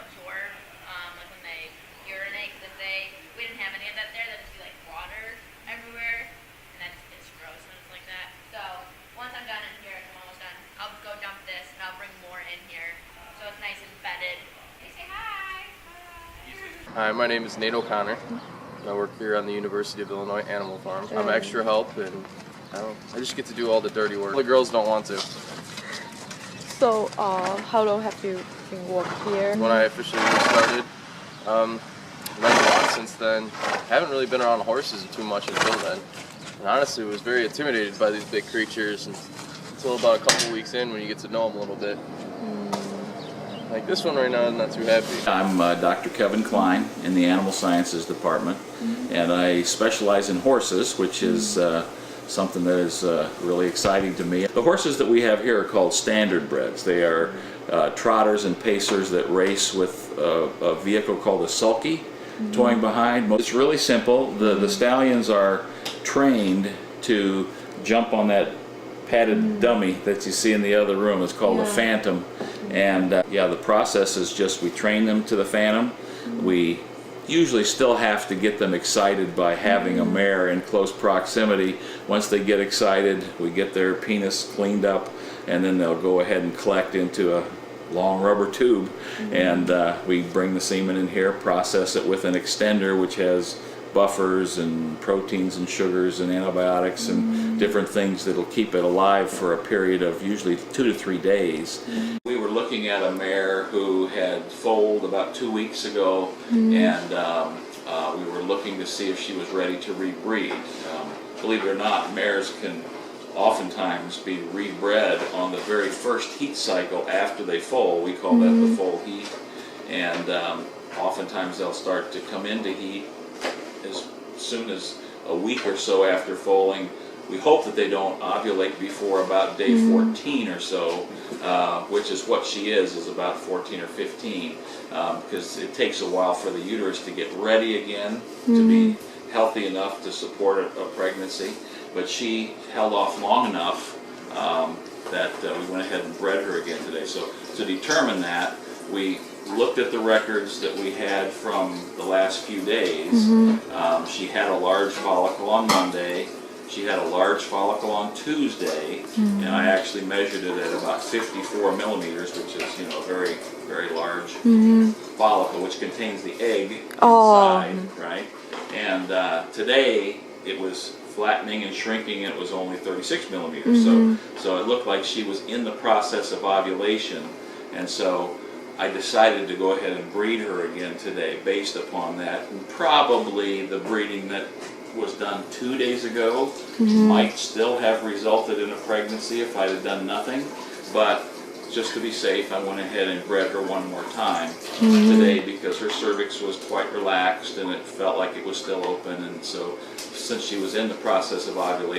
absorb, like when they urinate. Because if we didn't have any of that there, there'd just be like water everywhere, and it's gross when it's like that. So once I'm done in here, I'm almost done, I'll go dump this and I'll bring more in here, so it's nice and bedded. Hey, say hi. Hi, my name is Nate O'Connor. I work here on the University of Illinois Animal Farm. I'm extra help, and I just get to do all the dirty work. The girls don't want to. So, how long have you been working here? When I officially started, learned a lot since then. Haven't really been around horses too much until then. And honestly, was very intimidated by these big creatures until about a couple weeks in when you get to know them a little bit. Like this one right now, I'm not too happy. I'm Dr. Kevin Klein in the Animal Sciences Department, and I specialize in horses, which is something that is really exciting to me. The horses that we have here are called standard breds. They are trotters and pacers that race with a vehicle called a sulky towing behind. It's really simple. The stallions are trained to jump on that padded dummy that you see in the other room. It's called a phantom. And the process is just we train them to the phantom. We usually still have to get them excited by having a mare in close proximity. Once they get excited, we get their penis cleaned up, and then they'll go ahead and collect into a long rubber tube, and we bring the semen in here, process it with an extender which has buffers and proteins and sugars and antibiotics and different things that'll keep it alive for a period of usually 2 to 3 days. We were looking at a mare who had foaled about 2 weeks ago, and we were looking to see if she was ready to rebreed. Believe it or not, mares can oftentimes be rebred on the very first heat cycle after they foal. We call that the foal heat, and oftentimes they'll start to come into heat as soon as a week or so after foaling. We hope that they don't ovulate before about day 14 or so, which is what she is about 14 or 15, because it takes a while for the uterus to get ready again to be healthy enough to support a pregnancy. But she held off long enough that we went ahead and bred her again today. So to determine that, we looked at the records that we had from the last few days. She had a large follicle on Monday. She had a large follicle on Tuesday, and I actually measured it at about 54 millimeters, which is, a very, very large follicle, which contains the egg inside, right? And today it was flattening and shrinking, and it was only 36 millimeters. So it looked like she was in the process of ovulation, and so I decided to go ahead and breed her again today based upon that. And probably the breeding that was done 2 days ago might still have resulted in a pregnancy if I'd have done nothing, but just to be safe, I went ahead and bred her one more time today because her cervix was quite relaxed and it felt like it was still open, and so since she was in the process of ovulation,